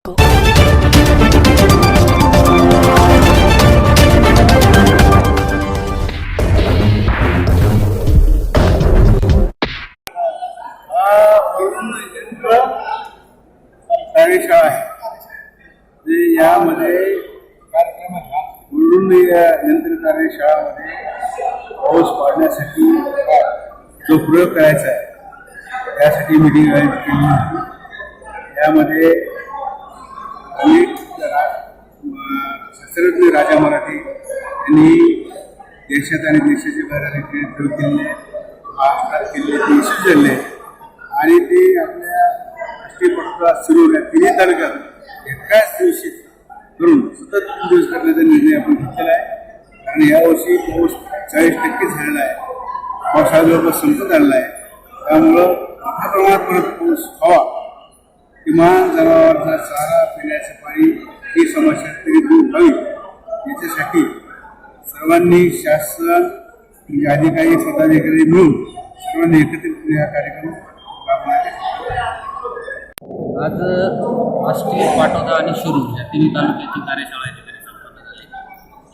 कार्यशाळा आहे यामध्ये मुलुंड यंत्र कार्यशाळामध्ये पाऊस पाडण्यासाठी जो प्रयोग करायचा आहे त्यासाठी मीटिंग आयोजित केली होती। यामध्ये अनेक शास्त्रज्ञ राजा मराठी यांनी देशात आणि देशाच्या बाहेर प्रयोग केले, महाराष्ट्रात केले, ते इश्यू झाले आणि ते आपल्या राष्ट्रीय पटला सुरू तिन्ही तालुक्यात एकाच दिवशी करून सतत 3 दिवस करण्याचा निर्णय आपण घेतलेला आहे। कारण यावर्षी पाऊस 40% झालेला आहे, पावसाळा जवळपास संपत आलेला आहे। त्यामुळं मोठ्या प्रमाणात परत पाऊस हवा, किमान जनावरांचा चारा, पिण्याचं पाणी ही समस्या तरी दूर व्हावी याच्यासाठी सर्वांनी शासन अधिकारी पदाधिकारी मिळून सर्वांनी एकत्रित हा कार्यक्रम राबवण्यात आज आष्टी, पाटोदा आणि शिरूर या तिन्ही तालुक्याची कार्यशाळा या ठिकाणी संपन्न झाली।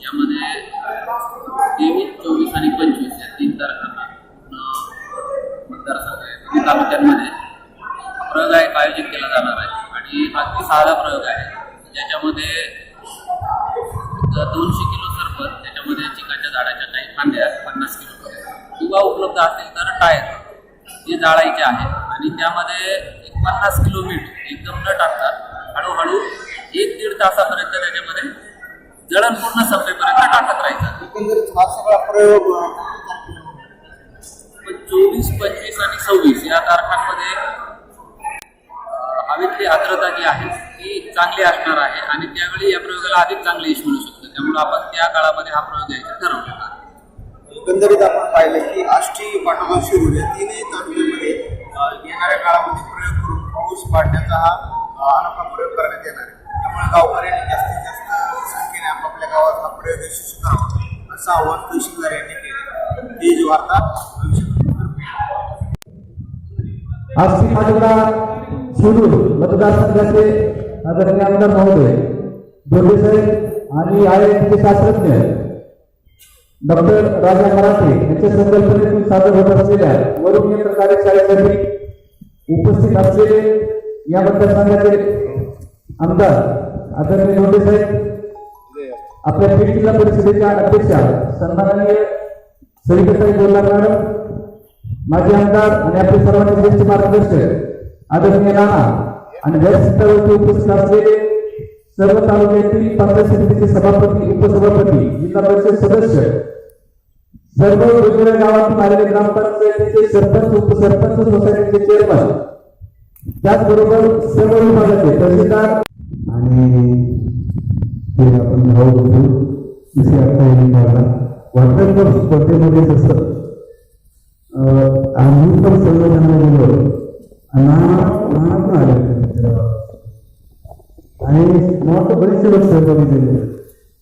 यामध्ये 23, 24 आणि 25 या 3 तारखांना मतदारसंघ तिन्ही तालुक्यांमध्ये प्रयोग आयोजित केला जाणार आहे आणि अगदी साधा प्रयोग आहे, ज्याच्यामध्ये 200 किलो सरबत, त्याच्यामध्ये चिकाच्या झाडाच्या काही फांद्या 50 किलो किंवा उपलब्ध असेल तर टायर हे जाळायचे आहेत आणि त्यामध्ये 50 किलो मीठ एकदम न टाकता हळूहळू 1-1.5 तासापर्यंत त्याच्यामध्ये जळण पूर्ण संपेपर्यंत टाकत राहायचं। एकंदरीत हा सगळा प्रयोग 24, 25 आणि 26 या तारखांमध्ये हवेतली आर्द्रता जी आहे ती चांगली असणार आहे आणि त्यावेळी या प्रयोगाला अधिक चांगले यश मिळू शकतं। त्यामुळे आपण त्या काळामध्ये हा प्रयोग घ्यायचा ठरवलेला आहे। एकंदरीत आपण पाहिलं की आष्टी, पाटोदा, शिरूर या तिन्ही तालुक्यांमध्ये येणाऱ्या काळामध्ये प्रयोग करून पाऊस पाडण्याचा हा अनोखा प्रयोग करण्यात येणार आहे। त्यामुळे गावकऱ्यांनी जास्तीत जास्त संख्येने आपापल्या गावात हा प्रयोग यशस्वी करावा असं आवाहन तहसीलदार यांनी केले। ही जी वार्ता आष्टी, पाटोदा, शिरूर मतदारसंघाचे आदरणीय आमदार महोदय बोर्डे साहेब आणि IIT शास्त्रज्ञ डॉक्टर राजा मराठे यांच्या संकल्पनेतून सादर होत असलेल्या वरून यंत्र कार्यशाळेसाठी उपस्थित असलेले या मतदारसंघाचे आमदार आदरणीय बोर्डे साहेब, आपल्या बीड जिल्हा परिषदेच्या अध्यक्षा सन्माननीय सविताताई बोलणार मॅडम, माजी आमदार आणि आपले सर्वांचे ज्येष्ठ मार्गदर्शक आदरणीय नाना आणि व्यासपीठावरती उपस्थित असलेले सर्व तालुक्यातील पंचायत समितीचे सभापती, उपसभापती, जिल्हा परिषद सदस्य, सर्व वेगवेगळ्या गावातून आलेले ग्रामपंचायतीचे सरपंच, उपसरपंच, सोसायटीचे चेअरमन, त्याचबरोबर सर्व विभागाचे तहसीलदार आणि ते आपण भाऊ वाटप स्पर्धेमध्ये जसं आम्ही पण सर्वजण गेलो नाना आले आणि मला बरेचसे लोक सहभागी झाले।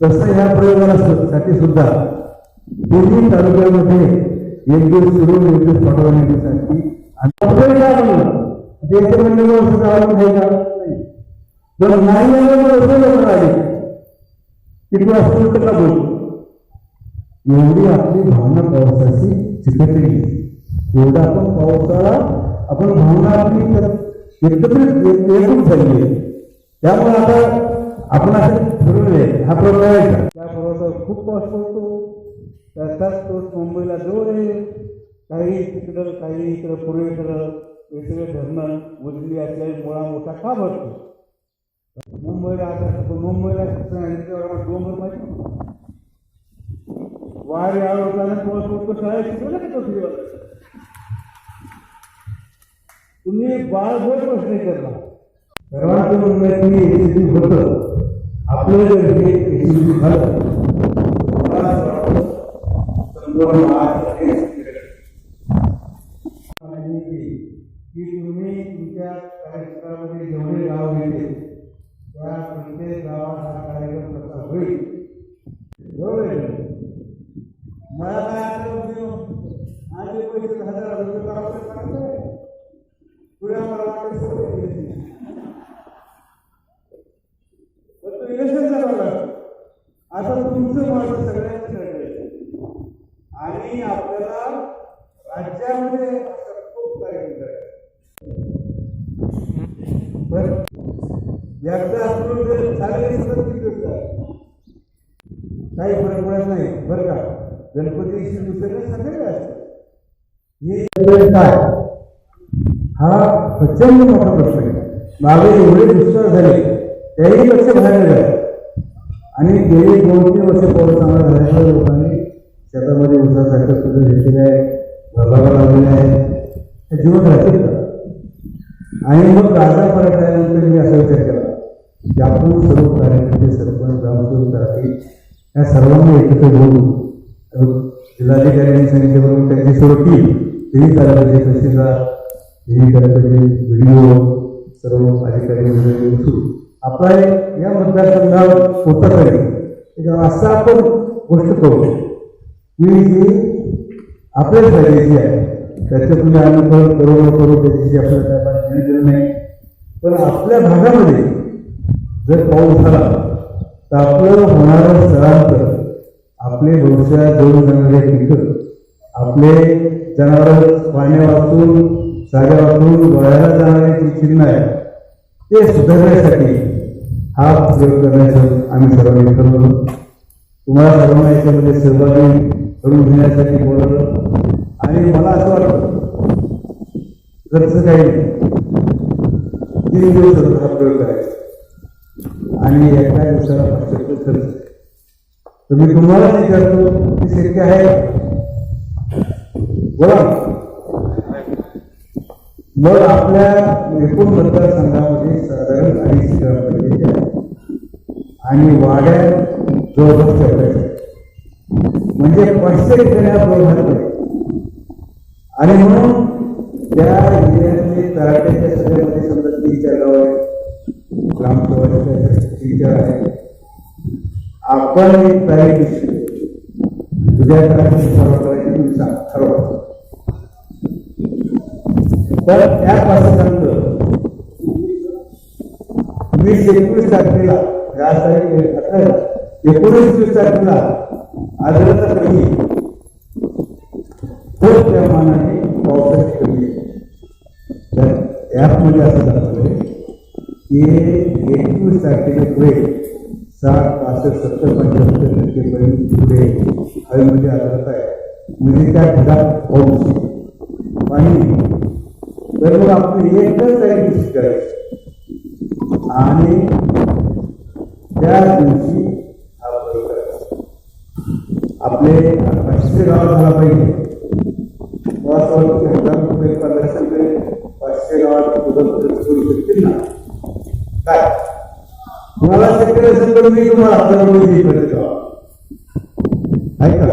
तसं ह्या प्रयोगासाठी सुद्धा तिन्ही तालुक्यामध्ये एक दिवस सुरू, एक दिवस पाठवण्यासाठी एवढी आपली भावना पावसाची चिकटली, एवढा आपण पावसाळा आपण भावना आपली एकत्रित एकूण झाली आहे। त्यामुळे आता आपण असे ठरवले हा प्रकार त्याबरोबर खूप पाऊस पडतो, त्याचाच तो मुंबईला जवळ आहे, काही तिकडं काही इकडं पूर्वेकडं वेगवेगळे धरणं उजली असल्याने मुळा मोठा का भरतो मुंबईला। आता मुंबईला डोंगर माहिती वारे आरोग्याने पाऊस पडतो, शाळेत शिकवलं का तो तुम्ही बाळगोड प्रश्न करला सर्वांचं म्हणणं होतं आपलं जर हे झालं की तुम्ही तुमच्या कार्यक्रमामध्ये जेवढे गाव येते त्या प्रत्येक गावात हा कार्यक्रम कसा होईल बरोबर आहे। मला काय आज पैसे 1000 रुपये पुढे मला वाटतं तुमचं माझं सगळ्यांचं ठरलंय आणि आपल्याला राज्यामध्ये असं खूप कार्यक्रम करायचं. पण एकदा आपण जर चांगली सतत काही फरक पडत नाही बरं का. गणपतीशी दुसऱ्या सगळे असतात हे काय हा प्रचंड मोठा प्रश्न आहे. मागे एवढे दुष्काळ झाले त्याही लक्ष बाहेर झाले आणि गेली 2-3 वर्ष पाऊस चांगला झाल्यामुळे लोकांनी शेतामध्ये उसासारखं तुझं घेतलेलं आहे, भरभागा लावलेला आहे, जीवन राहतील का. आणि मग राजा परत आल्यानंतर मी असा विचार केला की आपण सर्व कार्यकर्ते सरपंच ग्रामसेवक राहतील या सर्वांनी एकत्र बोलून जिल्हाधिकाऱ्यांनी सांगितल्याबरोबर त्यांची सर्व टीम तेही करायला पाहिजे, तहसीलदार तेही करायला पाहिजे, व्हिडिओ सर्व अधिकारी वगैरे सुरू आपला या मतदारसंघात होता तरी असं आपण गोष्ट करू की जी आपल्याच गरजेची आहे. त्याच्यातून आम्ही करू त्याची आपल्याला काय दिलं नाही. पण आपल्या भागामध्ये जर पाऊस झाला तर आपलं होणारं स्थळांतर, आपले भविष्यात जवळ जाणारे पिकं, आपले जनावर पाण्या वाचून साऱ्या वाचून गोळ्याला जाणारे जी चिन्ह आहे ते सुधारण्यासाठी हा प्रयोग करण्याचं आम्ही सर्वांनी ठरवलं. तुम्हाला सर्वांना याच्यामध्ये सहभागी करून घेण्यासाठी बोलवलं आणि मला असं वाटतं जर काही 3 दिवस हा प्रयोग करायचा आणि एका दिवसाला 500 खर्च. तर मी तुम्हाला विचारतो की शक्य आहे बोला. मग आपल्या एकूण मतदारसंघामध्ये साधारण 250 ग्रामपंचायती आहे आणि वाड्या जवळपास ठेवायच्या म्हणजे 500 ठिकाणी हा प्रयोग झाला. आणि म्हणून त्या एरियामध्ये तलाट्याच्या सगळ्यामध्ये समजा 3-4 गाव आहे, ग्रामसभेच्या 3-4 आहे. आपण एक तारीख उद्या तारीख ठरवा. तर त्यापासून 20-21 तारखेला या तारीख 19-20 तारखेला आजचा कमी तर त्या मानाने पावसाची कमी आहे. तर ॲपमध्ये असं दाखवलंय की 21 तारखेच्या पुढे 60-65-70-75% पर्यंत पुढे हवेमध्ये आढळत आहे. म्हणजे त्या ढगात पाऊस पाणी. तर मग आपण एकच तारीख निश्चित करायची आणि त्या दिवशी हा प्रयोग करायचा. आपले 500 गाव झाला पाहिजे. 1000 रुपये प्रदर्शन 500 गावात मदत करू शकतील ना. काय तुम्हाला शक्य असेल तर मी तुम्हाला 1000 रुपये ऐका